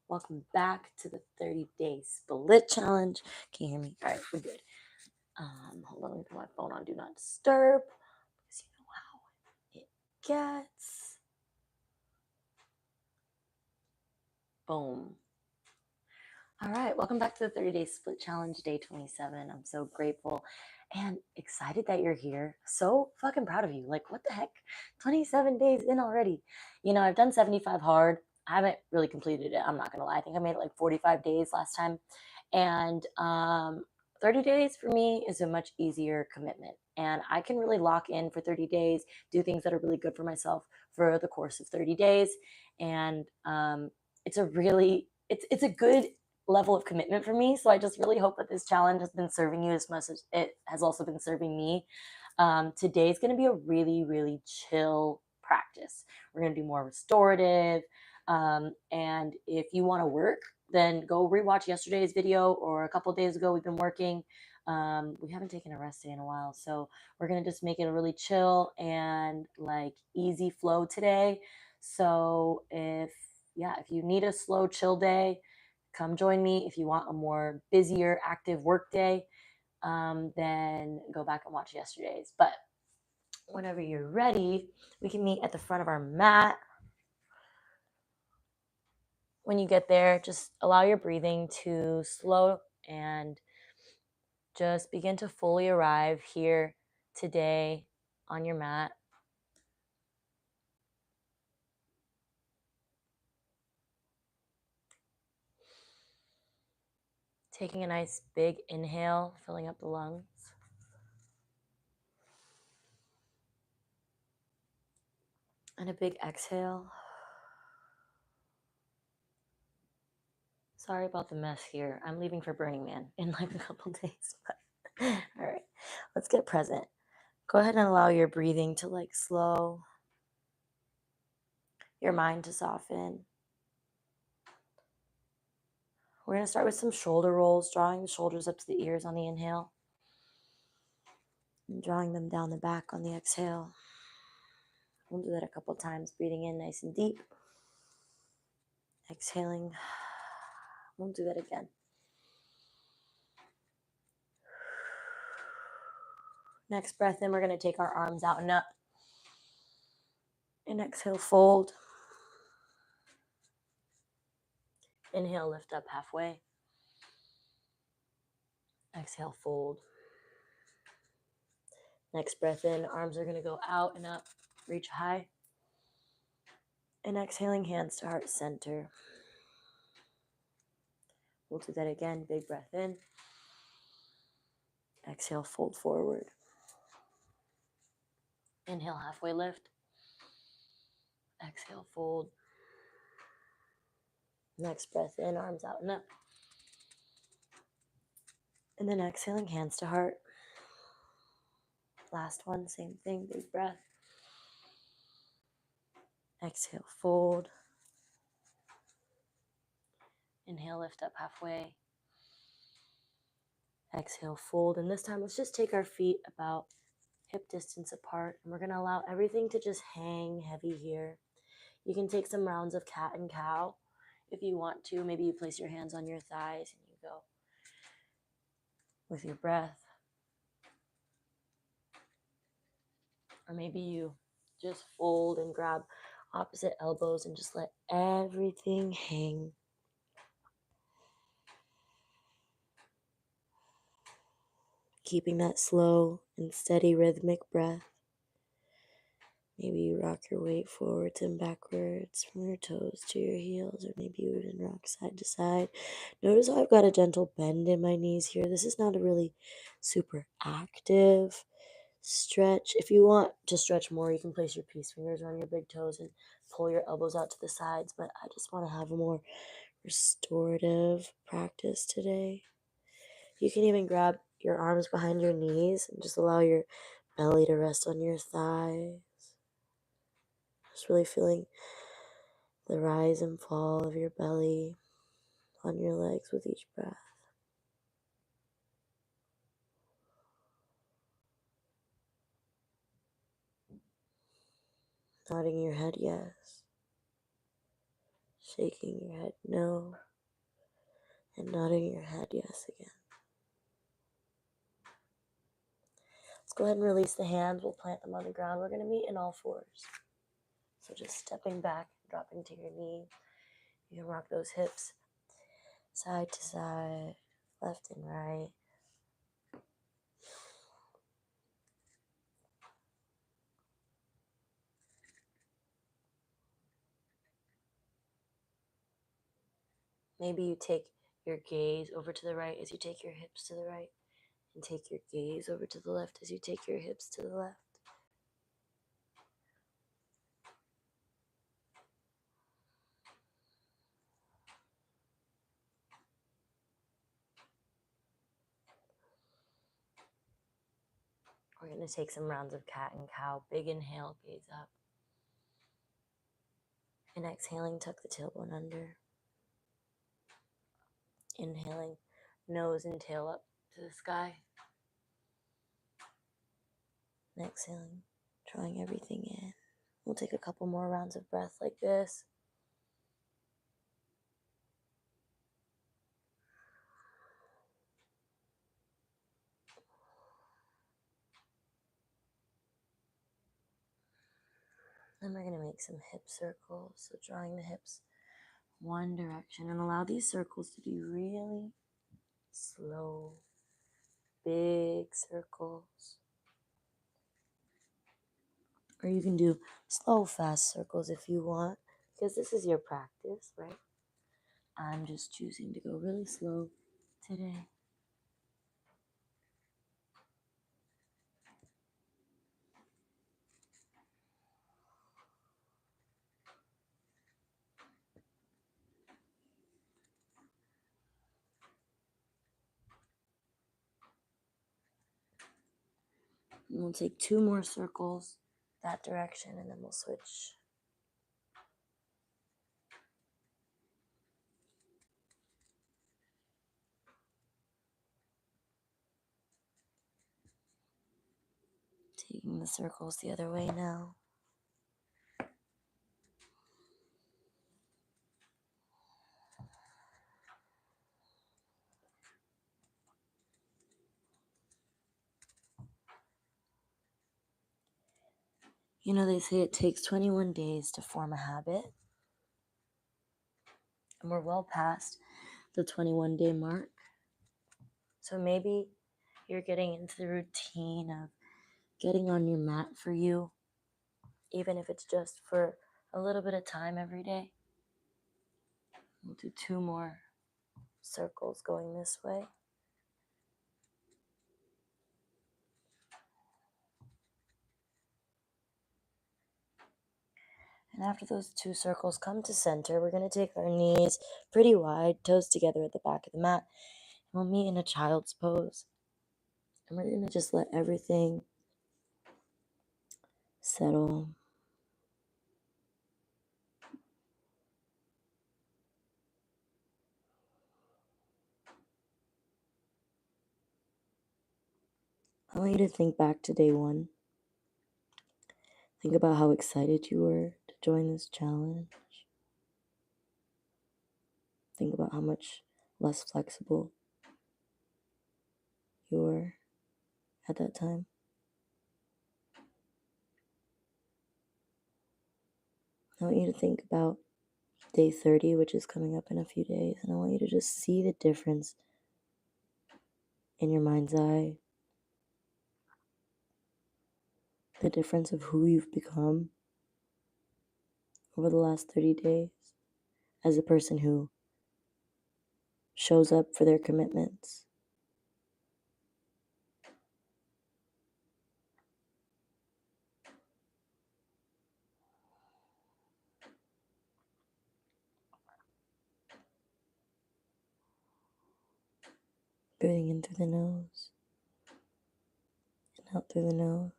Welcome back to the 30-day split challenge. Can you hear me? All right, we're good. Hold on, let me put my phone on Do Not Disturb because you know how it gets. Boom. All right, welcome back to the 30-day split challenge, day 27. I'm so grateful and excited that you're here. So fucking proud of you. Like, what the heck? 27 days in already. You know, I've done 75 hard. I haven't really completed it. I'm not gonna lie. I think I made it like 45 days last time. And 30 days for me is a much easier commitment. And I can really lock in for 30 days, do things that are really good for myself for the course of 30 days. And it's a good level of commitment for me. So I just really hope that this challenge has been serving you as much as it has also been serving me. Today is going to be a really, really chill practice. We're going to do more restorative. And if you want to work, then go rewatch yesterday's video, or a couple days ago we've been working. We haven't taken a rest day in a while, so we're going to just make it a really chill and like easy flow today. So if you need a slow chill day, come join me. If you want a more busier, active work day, then go back and watch yesterday's. But whenever you're ready, we can meet at the front of our mat. When you get there, just allow your breathing to slow and just begin to fully arrive here today on your mat. Taking a nice big inhale, filling up the lungs. And a big exhale. Sorry about the mess here. I'm leaving for Burning Man in like a couple days. But all right, let's get present. Go ahead and allow your breathing to like slow, your mind to soften. We're going to start with some shoulder rolls, drawing the shoulders up to the ears on the inhale, and drawing them down the back on the exhale. We'll do that a couple times, breathing in nice and deep. Exhaling. We'll do that again. Next breath in, we're going to take our arms out and up. And exhale, fold. Inhale, lift up halfway. Exhale, fold. Next breath in, arms are going to go out and up, reach high. And exhaling, hands to heart center. We'll do that again. Big breath in. Exhale, fold forward. Inhale, halfway lift. Exhale, fold. Next breath in, arms out and up. And then exhaling, hands to heart. Last one, same thing, big breath. Exhale, fold. Inhale, lift up halfway. Exhale, fold. And this time, let's just take our feet about hip distance apart. And we're going to allow everything to just hang heavy here. You can take some rounds of cat and cow if you want to. Maybe you place your hands on your thighs and you go with your breath. Or maybe you just fold and grab opposite elbows and just let everything hang. Keeping that slow and steady rhythmic breath. Maybe you rock your weight forwards and backwards from your toes to your heels, or maybe you even rock side to side. Notice how I've got a gentle bend in my knees here. This is not a really super active stretch. If you want to stretch more, you can place your peace fingers on your big toes and pull your elbows out to the sides, but I just want to have a more restorative practice today. You can even grab your arms behind your knees and just allow your belly to rest on your thighs. Just really feeling the rise and fall of your belly on your legs with each breath. Nodding your head yes. Shaking your head no, and nodding your head yes again. Let's go ahead and release the hands. We'll plant them on the ground. We're going to meet in all fours. So just stepping back, dropping to your knees. You can rock those hips side to side, left and right. Maybe you take your gaze over to the right as you take your hips to the right, and take your gaze over to the left as you take your hips to the left. We're going to take some rounds of cat and cow. Big inhale, gaze up. And exhaling, tuck the tailbone under. Inhaling, nose and tail up to the sky. And exhaling, drawing everything in. We'll take a couple more rounds of breath like this. Then we're going to make some hip circles. So drawing the hips one direction, and allow these circles to be really slow, big circles. Or you can do slow, fast circles if you want, because this is your practice, right? I'm just choosing to go really slow today. And we'll take 2 more circles that direction, and then we'll switch. Taking the circles the other way now. You know, they say it takes 21 days to form a habit. And we're well past the 21-day mark. So maybe you're getting into the routine of getting on your mat for you, even if it's just for a little bit of time every day. We'll do 2 more circles going this way. And after those 2 circles come to center, we're going to take our knees pretty wide, toes together at the back of the mat. And we'll meet in a child's pose. And we're going to just let everything settle. I want you to think back to day 1. Think about how excited you were to join this challenge. Think about how much less flexible you were at that time. I want you to think about day 30, which is coming up in a few days, and I want you to just see the difference in your mind's eye, the difference of who you've become over the last 30 days as a person who shows up for their commitments. Breathing in through the nose and out through the nose.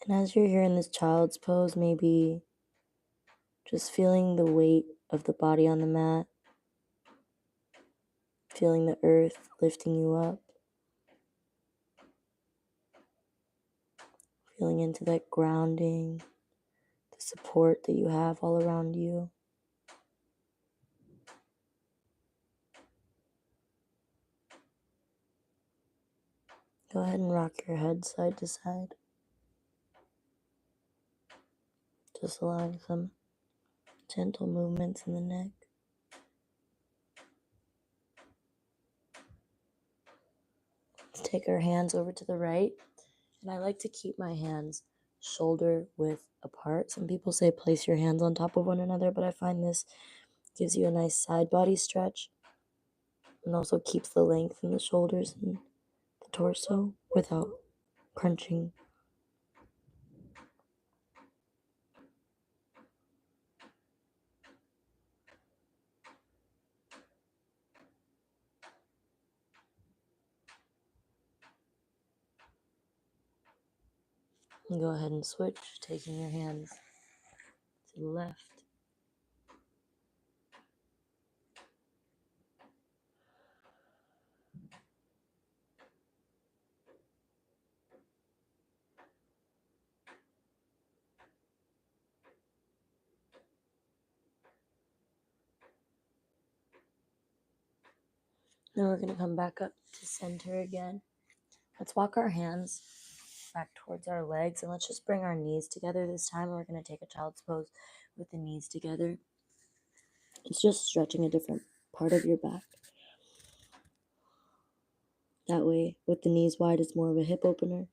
And as you're here in this child's pose, maybe just feeling the weight of the body on the mat, feeling the earth lifting you up, feeling into that grounding, the support that you have all around you. Go ahead and rock your head side to side, just allowing some gentle movements in the neck. Let's take our hands over to the right, and I like to keep my hands shoulder width apart. Some people say place your hands on top of one another, but I find this gives you a nice side body stretch and also keeps the length in the shoulders and the torso without crunching. And go ahead and switch, taking your hands to the left. Then we're going to come back up to center again. Let's walk our hands back towards our legs, and let's just bring our knees together this time. We're going to take a child's pose with the knees together. It's just stretching a different part of your back. That way, with the knees wide, it's more of a hip opener.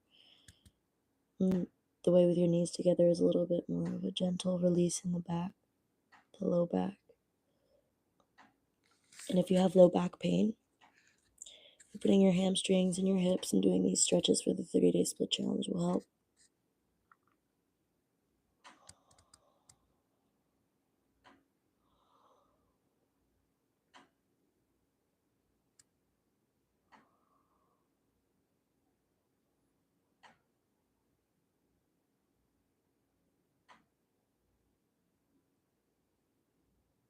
And the way with your knees together is a little bit more of a gentle release in the back, the low back. And if you have low back pain, opening your hamstrings and your hips and doing these stretches for the 30-day split challenge will help.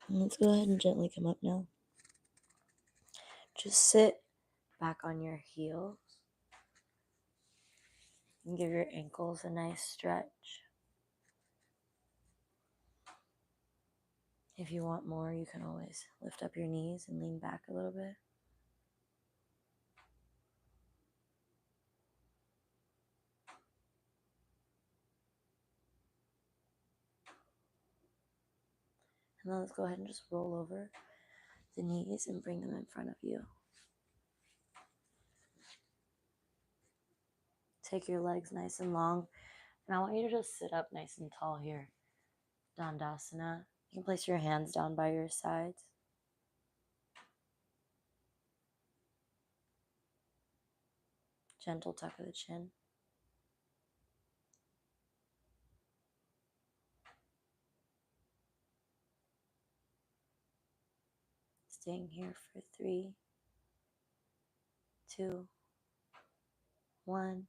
And let's go ahead and gently come up now. Just sit back on your heels and give your ankles a nice stretch. If you want more, you can always lift up your knees and lean back a little bit. And then let's go ahead and just roll over the knees and bring them in front of you. Take your legs nice and long. And I want you to just sit up nice and tall here. Dandasana. You can place your hands down by your sides. Gentle tuck of the chin. Staying here for 3, 2, 1.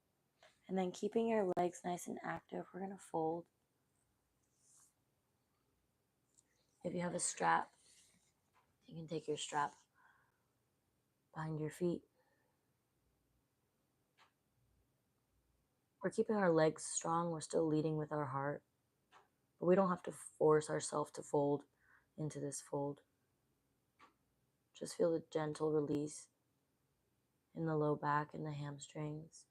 And then keeping your legs nice and active, we're going to fold. If you have a strap, you can take your strap behind your feet. We're keeping our legs strong. We're still leading with our heart. But we don't have to force ourselves to fold into this fold. Just feel the gentle release in the low back and the hamstrings.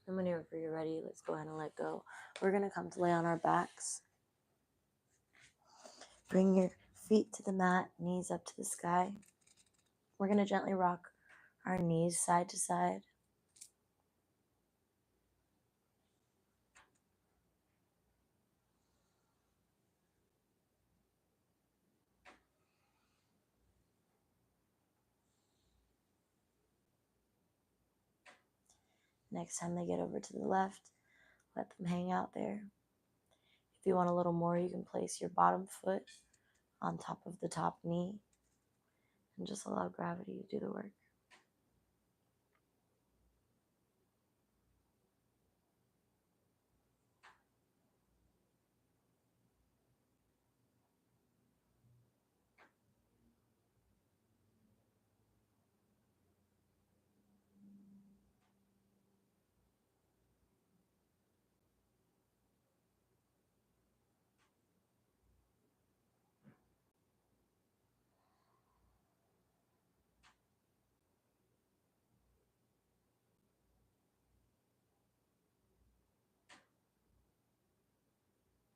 And whenever you're ready, let's go ahead and let go. We're going to come to lay on our backs. Bring your feet to the mat, knees up to the sky. We're going to gently rock our knees side to side. Next time they get over to the left, let them hang out there. If you want a little more, you can place your bottom foot on top of the top knee and just allow gravity to do the work.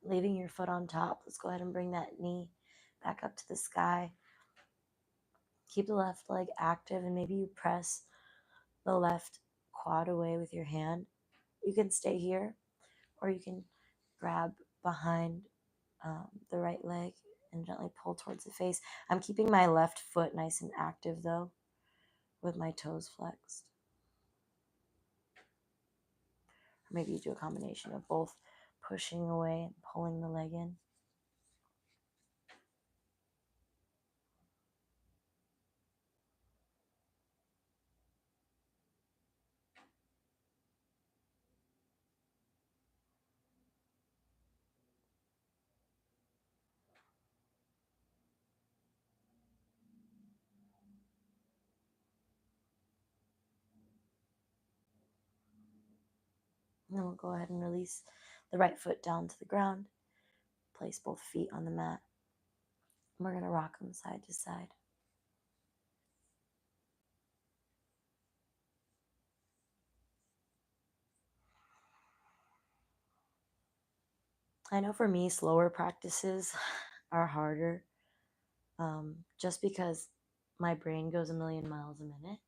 Leaving your foot on top, let's go ahead and bring that knee back up to the sky. Keep the left leg active, and maybe you press the left quad away with your hand. You can stay here, or you can grab behind the right leg and gently pull towards the face. I'm keeping my left foot nice and active though, with my toes flexed. Or maybe you do a combination of both, pushing away and pulling the leg in. And then we'll go ahead and release the right foot down to the ground. Place both feet on the mat. We're going to rock them side to side. I know for me, slower practices are harder, just because my brain goes a million miles a minute.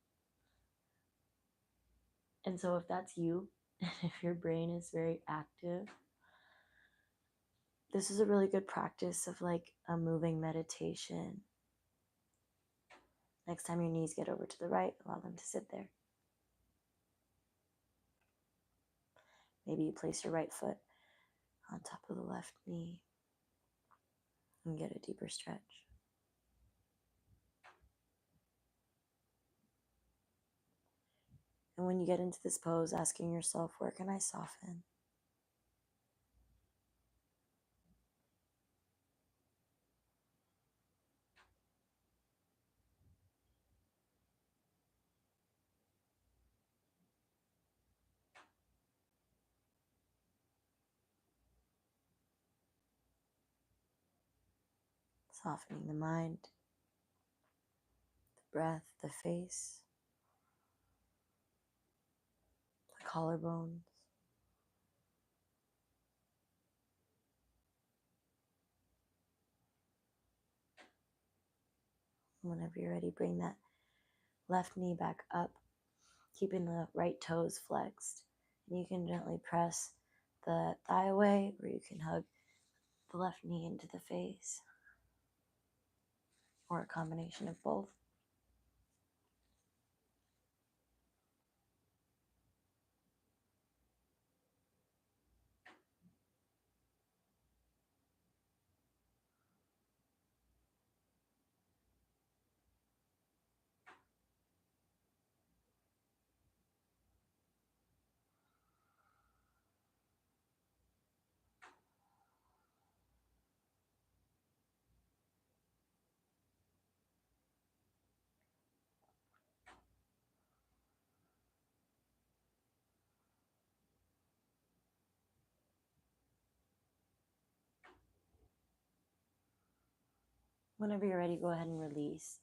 And so if that's you, and if your brain is very active, this is a really good practice of like a moving meditation. Next time your knees get over to the right, allow them to sit there. Maybe you place your right foot on top of the left knee and get a deeper stretch. And when you get into this pose, asking yourself, where can I soften? Softening the mind, the breath, the face, the collarbones. Whenever you're ready, bring that left knee back up, keeping the right toes flexed. And you can gently press the thigh away, or you can hug the left knee into the face, or a combination of both. Whenever you're ready, go ahead and release.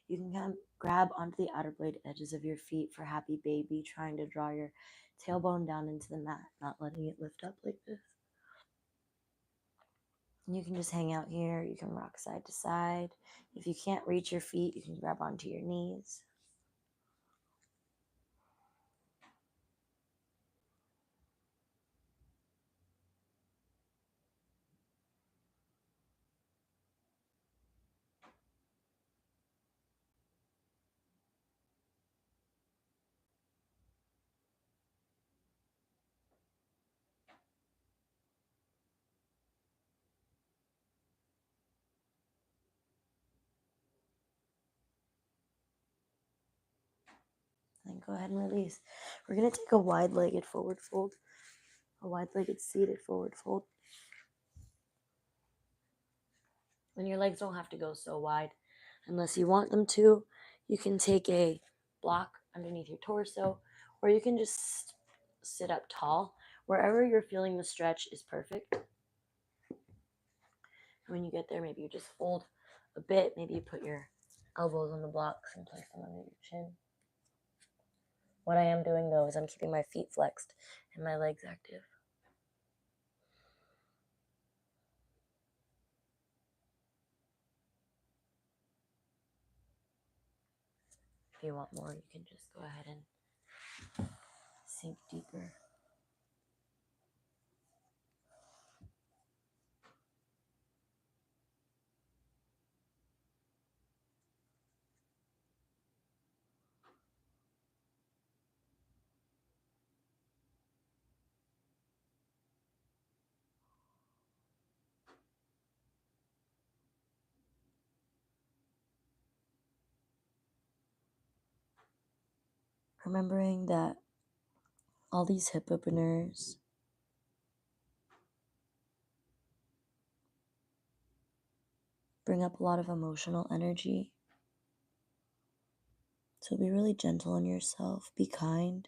You can kind of grab onto the outer blade edges of your feet for happy baby, trying to draw your tailbone down into the mat, not letting it lift up like this. And you can just hang out here. You can rock side to side. If you can't reach your feet, you can grab onto your knees. go ahead and release. We're going to take a wide-legged forward fold, a wide-legged seated forward fold. And your legs don't have to go so wide unless you want them to. You can take a block underneath your torso, or you can just sit up tall. Wherever you're feeling the stretch is perfect. And when you get there, maybe you just fold a bit. Maybe you put your elbows on the blocks and place them under your chin. What I am doing, though, is I'm keeping my feet flexed and my legs active. If you want more, you can just go ahead and sink deeper. Remembering that all these hip openers bring up a lot of emotional energy. So be really gentle on yourself. Be kind.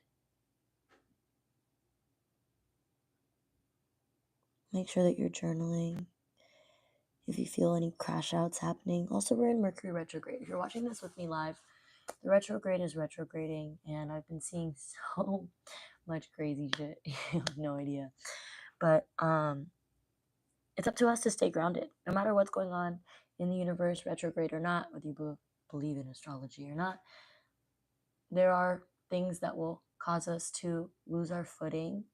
Make sure that you're journaling. If you feel any crash outs happening. Also, we're in Mercury retrograde. If you're watching this with me live, the retrograde is retrograding, and I've been seeing so much crazy shit. You have no idea. But it's up to us to stay grounded. No matter what's going on in the universe, retrograde or not, whether you believe in astrology or not, there are things that will cause us to lose our footing.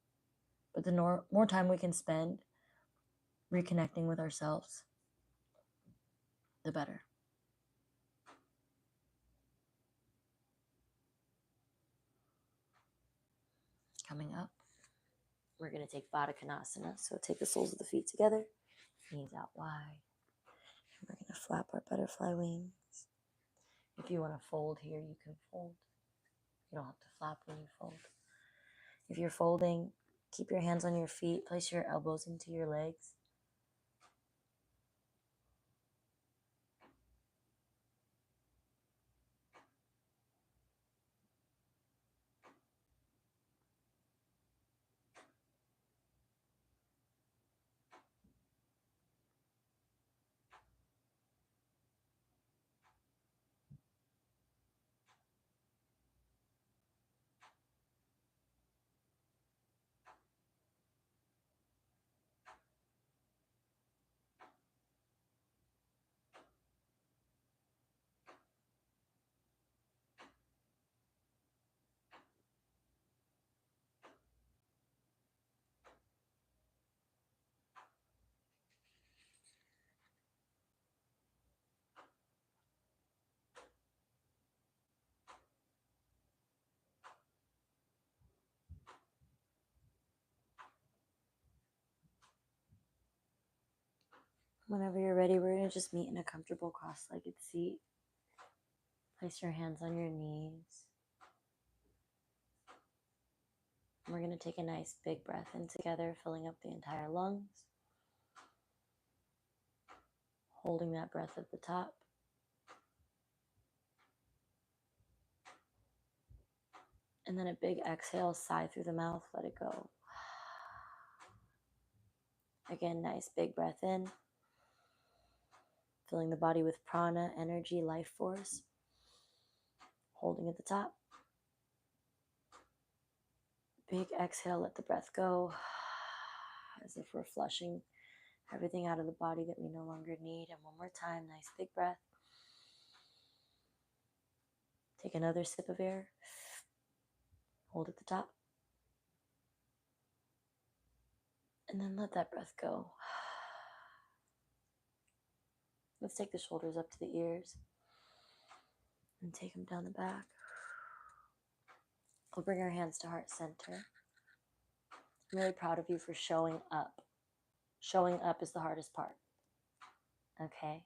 But the more time we can spend reconnecting with ourselves, the better. Coming up, we're going to take Baddha Konasana. So take the soles of the feet together, knees out wide. And we're going to flap our butterfly wings. If you want to fold here, you can fold. You don't have to flap when you fold. If you're folding, keep your hands on your feet. Place your elbows into your legs. Whenever you're ready, we're going to just meet in a comfortable cross-legged seat. Place your hands on your knees. We're going to take a nice big breath in together, filling up the entire lungs. Holding that breath at the top. And then a big exhale, sigh through the mouth, let it go. Again, nice big breath in. Filling the body with prana, energy, life force. Holding at the top. Big exhale, let the breath go. As if we're flushing everything out of the body that we no longer need. And one more time, nice big breath. Take another sip of air. Hold at the top. And then let that breath go. Let's take the shoulders up to the ears. And take them down the back. We'll bring our hands to heart center. I'm really proud of you for showing up. Showing up is the hardest part. Okay?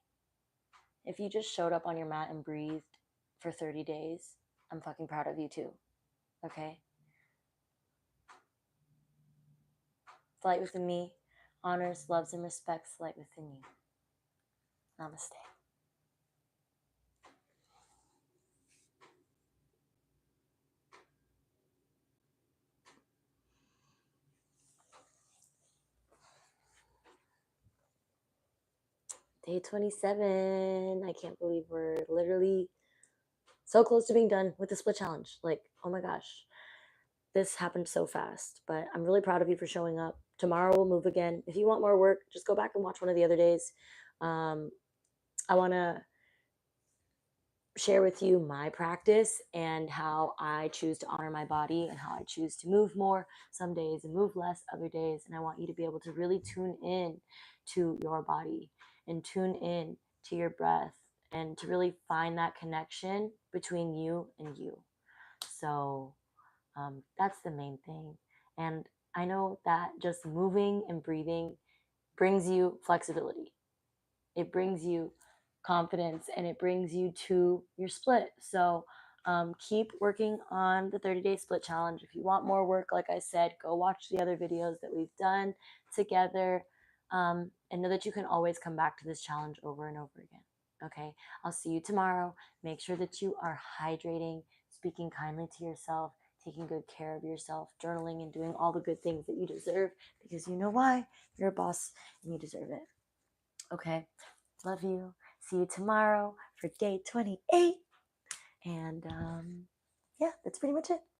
If you just showed up on your mat and breathed for 30 days, I'm fucking proud of you too. Okay? The light within me honors, loves, and respects the light within you. Namaste. Day 27. I can't believe we're literally so close to being done with the split challenge. Like, oh my gosh, this happened so fast. But I'm really proud of you for showing up. Tomorrow we'll move again. If you want more work, just go back and watch one of the other days. I want to share with you my practice and how I choose to honor my body and how I choose to move more some days and move less other days. And I want you to be able to really tune in to your body and tune in to your breath and to really find that connection between you and you. So that's the main thing. And I know that just moving and breathing brings you flexibility. It brings you confidence and it brings you to your split. So keep working on the 30-day split challenge. If you want more work, like I said, go watch the other videos that we've done together, and know that you can always come back to this challenge over and over again. Okay, I'll see you tomorrow. Make sure that you are hydrating, speaking kindly to yourself, taking good care of yourself, journaling, and doing all the good things that you deserve, because you know why. You're a boss and you deserve it. Okay, love you. See you tomorrow for day 28. And yeah, that's pretty much it.